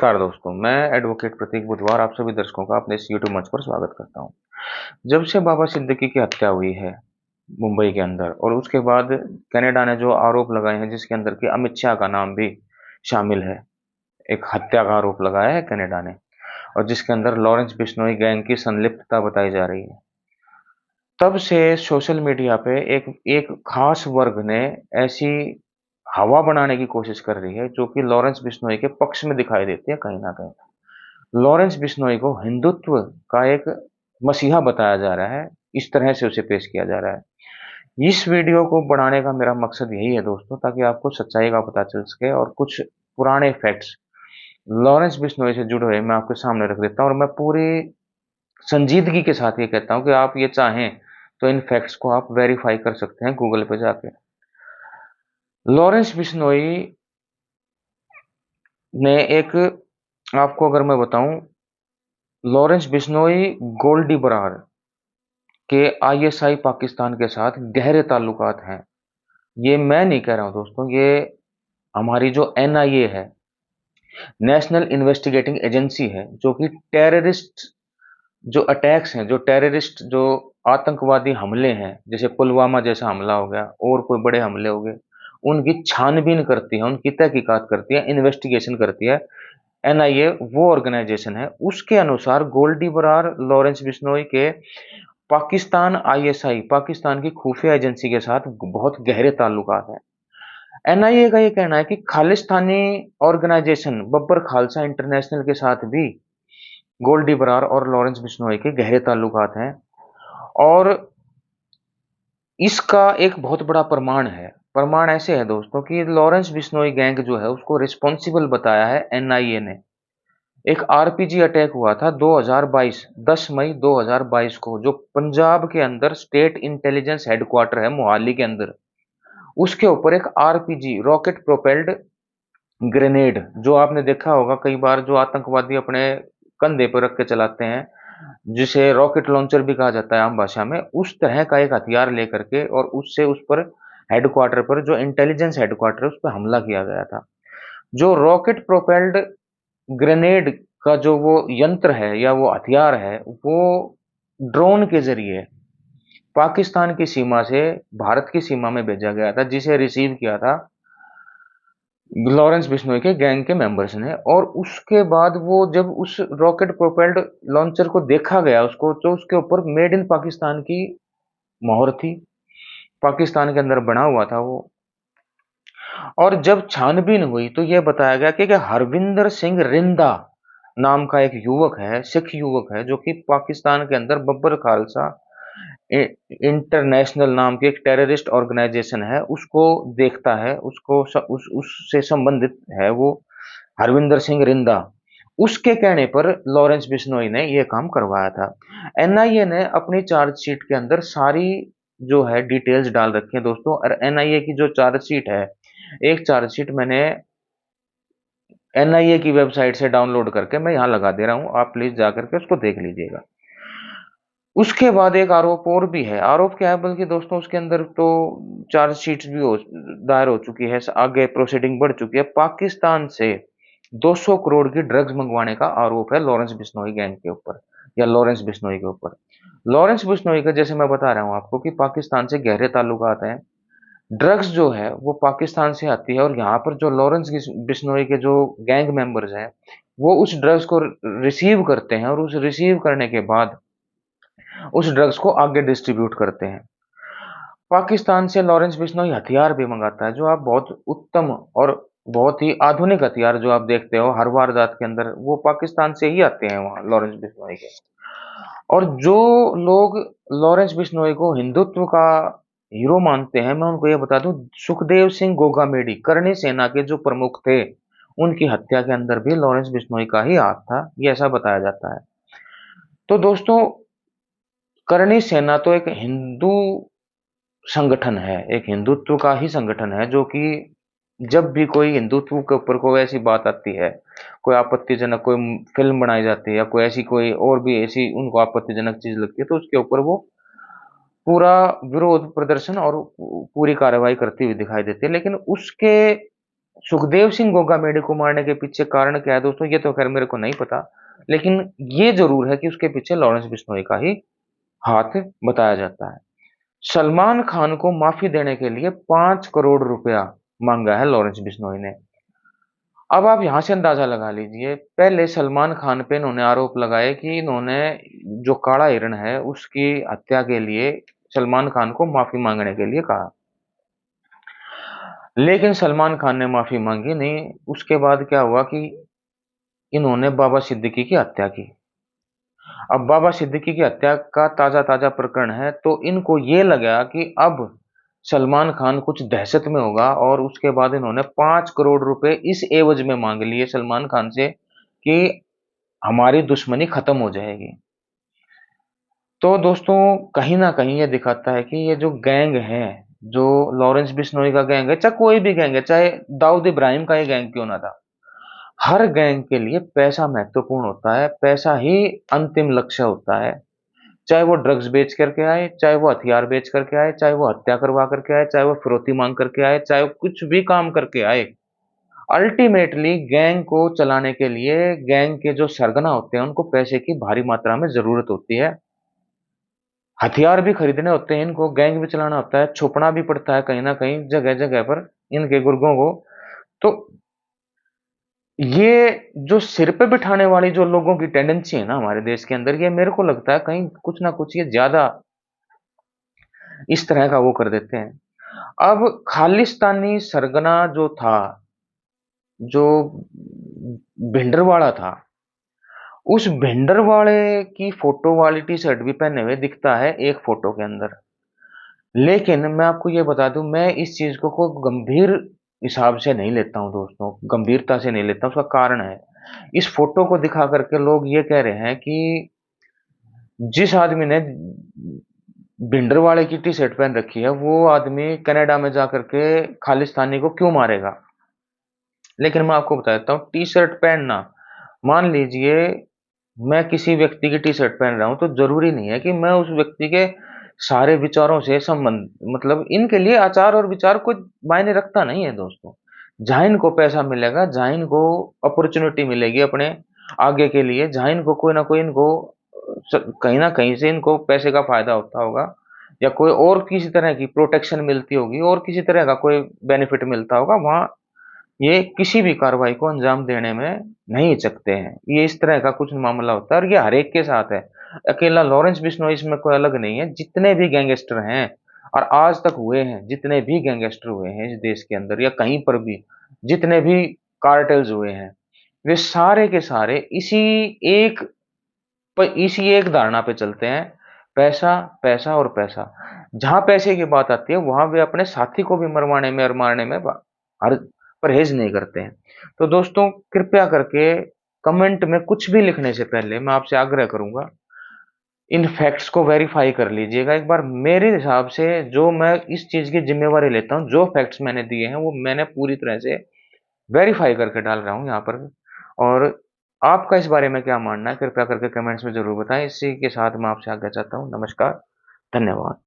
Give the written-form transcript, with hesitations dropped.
नमस्कार दोस्तों, मैं एडवोकेट प्रतीक बुधवार आप सभी दर्शकों का अपने इस यूट्यूब मंच पर स्वागत करता हूं। जब से बाबा सिद्दीकी की हत्या हुई है मुंबई के अंदर और उसके बाद कनाडा ने जो आरोप लगाए हैं जिसके अंदर कि अमित शाह का नाम भी शामिल है, एक हत्या का आरोप लगाया है कनाडा ने और जिसके अंदर लॉरेंस बिश्नोई गैंग की संलिप्तता बताई जा रही है। तब से सोशल मीडिया पे एक एक खास वर्ग ने ऐसी हवा बनाने की कोशिश कर रही है जो कि लॉरेंस बिश्नोई के पक्ष में दिखाई देती है कहीं न कहीं। लॉरेंस बिश्नोई को हिंदुत्व का एक मसीहा बताया जा रहा है, इस तरह से उसे पेश किया जा रहा है। इस वीडियो को बनाने का मेरा मकसद यही है दोस्तों, ताकि आपको सच्चाई का पता चल सके और कुछ पुराने फैक्ट्स लॉरेंस बिश्नोई से जुड़े हुए मैं आपके सामने रख देता हूँ और मैं पूरी संजीदगी के साथ ये कहता हूँ कि आप ये चाहें तो इन फैक्ट्स को आप वेरीफाई कर सकते हैं गूगल पे जाके। लॉरेंस बिश्नोई ने एक आपको अगर मैं बताऊं, लॉरेंस बिश्नोई गोल्डी बरार के आईएसआई पाकिस्तान के साथ गहरे ताल्लुकात हैं। ये मैं नहीं कह रहा हूं दोस्तों, ये हमारी जो एनआईए है, नेशनल इन्वेस्टिगेटिंग एजेंसी है, जो कि टेररिस्ट जो अटैक्स हैं, जो टेररिस्ट जो आतंकवादी हमले हैं, जैसे पुलवामा जैसा हमला हो गया और कोई बड़े हमले हो गए, उनकी छानबीन करती है, उनकी तहकीकात करती है, इन्वेस्टिगेशन करती है। एनआईए वो ऑर्गेनाइजेशन है, उसके अनुसार गोल्डी बरार लॉरेंस बिश्नोई के पाकिस्तान आईएसआई, पाकिस्तान की खुफिया एजेंसी के साथ बहुत गहरे ताल्लुकात हैं। एनआईए का ये कहना है कि खालिस्तानी ऑर्गेनाइजेशन बब्बर खालसा इंटरनेशनल के साथ भी गोल्डी बरार और लॉरेंस बिश्नोई के गहरे ताल्लुकात हैं और इसका एक बहुत बड़ा प्रमाण है। प्रमाण ऐसे है दोस्तों कि लॉरेंस बिश्नोई गैंग जो है उसको रिस्पॉन्सिबल बताया है एनआईए ने। एक आरपीजी अटैक हुआ था 2022 10 मई 2022 को, जो पंजाब के अंदर स्टेट इंटेलिजेंस हेडक्वार्टर है मोहाली के अंदर, उसके ऊपर एक आरपीजी रॉकेट प्रोपेल्ड ग्रेनेड, जो आपने देखा होगा कई बार जो आतंकवादी अपने कंधे पर रख के चलाते हैं, जिसे रॉकेट लॉन्चर भी कहा जाता है आम भाषा में, उस तरह का एक हथियार लेकर के और उससे उस पर हेडक्वार्टर पर जो इंटेलिजेंस हेडक्वार्टर है उस पर हमला किया गया था। जो रॉकेट प्रोपेल्ड ग्रेनेड का जो वो यंत्र है या वो हथियार है, वो ड्रोन के ज़रिए पाकिस्तान की सीमा से भारत की सीमा में भेजा गया था, जिसे रिसीव किया था लॉरेंस बिश्नोई के गैंग के मेंबर्स ने। और उसके बाद वो जब उस रॉकेट प्रोपेल्ड लॉन्चर को देखा गया उसको, तो उसके ऊपर मेड इन पाकिस्तान की मोहर थी, पाकिस्तान के अंदर बना हुआ था वो। और जब छानबीन हुई तो ये बताया गया कि हरविंदर सिंह रिंदा नाम का एक युवक है, सिख युवक है, जो कि पाकिस्तान के अंदर बब्बर खालसा इंटरनेशनल नाम की एक टेररिस्ट ऑर्गेनाइजेशन है, उसको देखता है, उससे संबंधित है वो हरविंदर सिंह रिंदा। उसके कहने पर लॉरेंस बिश्नोई ने यह काम करवाया था। एनआईए ने अपनी चार्जशीट के अंदर सारी जो है डिटेल्स डाल रखी है दोस्तों। और एनआईए की जो चार्जशीट है, एक चार्जशीट मैंने एनआईए की वेबसाइट से डाउनलोड करके मैं यहाँ लगा दे रहा हूँ, आप प्लीज जाकर के उसको देख लीजिएगा। उसके बाद एक आरोप और भी है। आरोप क्या है बल्कि दोस्तों, उसके अंदर तो चार्जशीट भी दायर हो चुकी है, आगे प्रोसीडिंग बढ़ चुकी है। पाकिस्तान से 200 करोड़ की ड्रग्स मंगवाने का आरोप है लॉरेंस बिश्नोई गैंग के ऊपर या लॉरेंस बिश्नोई के ऊपर। लॉरेंस बिश्नोई का, जैसे मैं बता रहा हूँ आपको, कि पाकिस्तान से गहरे ताल्लुकात हैं। ड्रग्स जो है वो पाकिस्तान से आती है और यहाँ पर जो लॉरेंस बिश्नोई के जो गैंग मेंबर्स हैं, वो उस ड्रग्स को रिसीव करते हैं और उस रिसीव करने के बाद उस ड्रग्स को आगे डिस्ट्रीब्यूट करते हैं। पाकिस्तान से लॉरेंस बिश्नोई हथियार भी मंगाता है, जो आप बहुत उत्तम और बहुत ही आधुनिक हथियार जो आप देखते हो हर वारदात के अंदर, वो पाकिस्तान से ही आते हैं वहाँ लॉरेंस बिश्नोई के। और जो लोग लॉरेंस बिश्नोई को हिंदुत्व का हीरो मानते हैं, मैं उनको ये बता दूं, सुखदेव सिंह गोगामेडी करणी सेना के जो प्रमुख थे, उनकी हत्या के अंदर भी लॉरेंस बिश्नोई का ही हाथ था, ये ऐसा बताया जाता है। तो दोस्तों, करणी सेना तो एक हिंदू संगठन है, एक हिंदुत्व का ही संगठन है, जो कि जब भी कोई हिंदुत्व के ऊपर कोई ऐसी बात आती है, कोई आपत्तिजनक कोई फिल्म बनाई जाती है या कोई ऐसी कोई और भी ऐसी उनको आपत्तिजनक चीज लगती है, तो उसके ऊपर वो पूरा विरोध प्रदर्शन और पूरी कार्रवाई करती हुई दिखाई देती है। लेकिन उसके सुखदेव सिंह गोगामेडी को मारने के पीछे कारण क्या है दोस्तों, ये तो खैर मेरे को नहीं पता, लेकिन ये जरूर है कि उसके पीछे लॉरेंस बिश्नोई का ही हाथ बताया जाता है। सलमान खान को माफी देने के लिए 5 करोड़ रुपया मांगा है लॉरेंस बिश्नोई ने। अब आप यहां से अंदाजा लगा लीजिए, पहले सलमान खान पे इन्होंने आरोप लगाए कि इन्होंने जो काला हिरण है उसकी हत्या के लिए सलमान खान को माफी मांगने के लिए कहा, लेकिन सलमान खान ने माफी मांगी नहीं। उसके बाद क्या हुआ कि इन्होंने बाबा सिद्दीकी की हत्या की। अब बाबा सिद्दीकी की हत्या का ताजा ताजा प्रकरण है, तो इनको ये लगा कि अब सलमान खान कुछ दहशत में होगा, और उसके बाद इन्होंने 5 करोड़ रुपए इस एवज में मांग लिए सलमान खान से कि हमारी दुश्मनी खत्म हो जाएगी। तो दोस्तों कहीं ना कहीं ये दिखाता है कि ये जो गैंग है, जो लॉरेंस बिश्नोई का गैंग है, चाहे कोई भी गैंग है, चाहे दाऊद इब्राहिम का ये गैंग क्यों ना था, हर गैंग के लिए पैसा महत्वपूर्ण होता है, पैसा ही अंतिम लक्ष्य होता है। चाहे वो ड्रग्स बेच करके आए, चाहे वो हथियार बेच करके आए, चाहे वो हत्या करवा करके आए, चाहे वो फिरौती मांग करके आए, चाहे वो कुछ भी काम करके आए, अल्टीमेटली गैंग को चलाने के लिए गैंग के जो सरगना होते हैं उनको पैसे की भारी मात्रा में जरूरत होती है। हथियार भी खरीदने होते हैं, इनको गैंग भी चलाना होता है, छुपना भी पड़ता है कहीं ना कहीं जगह जगह पर इनके गुर्गों को। तो ये जो सिर पे बिठाने वाली जो लोगों की टेंडेंसी है ना हमारे देश के अंदर, ये मेरे को लगता है कहीं कुछ ना कुछ ये ज्यादा इस तरह का वो कर देते हैं। अब खालिस्तानी सरगना जो था, जो भिंडरवाड़ा था, उस भिंडरवाड़े की फोटो वाली टी शर्ट भी पहने हुए दिखता है एक फोटो के अंदर। लेकिन मैं आपको ये बता दूं, मैं इस चीज को कोई गंभीर हिसाब से नहीं लेता हूं दोस्तों, गंभीरता से नहीं लेता हूं। उसका कारण है, इस फोटो को दिखा करके लोग ये कह रहे हैं कि जिस आदमी ने भिंडरवाड़े की टी शर्ट पहन रखी है वो आदमी कनाडा में जाकर के खालिस्तानी को क्यों मारेगा। लेकिन मैं आपको बता देता हूँ, टी शर्ट पहनना, मान लीजिए मैं किसी व्यक्ति की टी शर्ट पहन रहा हूं, तो जरूरी नहीं है कि मैं उस व्यक्ति के सारे विचारों से संबंध, मतलब इनके लिए आचार और विचार कोई मायने रखता नहीं है दोस्तों। जहां इनको पैसा मिलेगा, जहां इनको अपॉर्चुनिटी मिलेगी अपने आगे के लिए, जहां इनको कोई ना कोई इनको कहीं ना कहीं से इनको पैसे का फायदा होता होगा, या कोई और किसी तरह की प्रोटेक्शन मिलती होगी और किसी तरह का कोई बेनिफिट मिलता होगा, वहां ये किसी भी कार्रवाई को अंजाम देने में नहीं हिचकते हैं। ये इस तरह का कुछ मामला होता है, और ये हर एक के साथ है। अकेला लॉरेंस बिश्नोई इसमें कोई अलग नहीं है। जितने भी गैंगस्टर हैं और आज तक हुए हैं, जितने भी गैंगस्टर हुए हैं इस देश के अंदर या कहीं पर भी, जितने भी कार्टेल्स हुए हैं, वे सारे के सारे एक इसी एक धारणा पे चलते हैं, पैसा, पैसा और पैसा। जहां पैसे की बात आती है वहां वे अपने साथी को भी मरवाने में और मारने में हर परहेज नहीं करते हैं। तो दोस्तों कृपया करके कमेंट में कुछ भी लिखने से पहले मैं आपसे आग्रह करूंगा, इन फैक्ट्स को वेरीफाई कर लीजिएगा एक बार। मेरे हिसाब से जो मैं इस चीज की जिम्मेवारी लेता हूँ, जो फैक्ट्स मैंने दिए हैं वो मैंने पूरी तरह से वेरीफाई करके डाल रहा हूँ यहाँ पर। और आपका इस बारे में क्या मानना है, कृपया करके कमेंट्स में जरूर बताएं। इसी के साथ मैं आपसे आज्ञा चाहता हूँ। नमस्कार, धन्यवाद।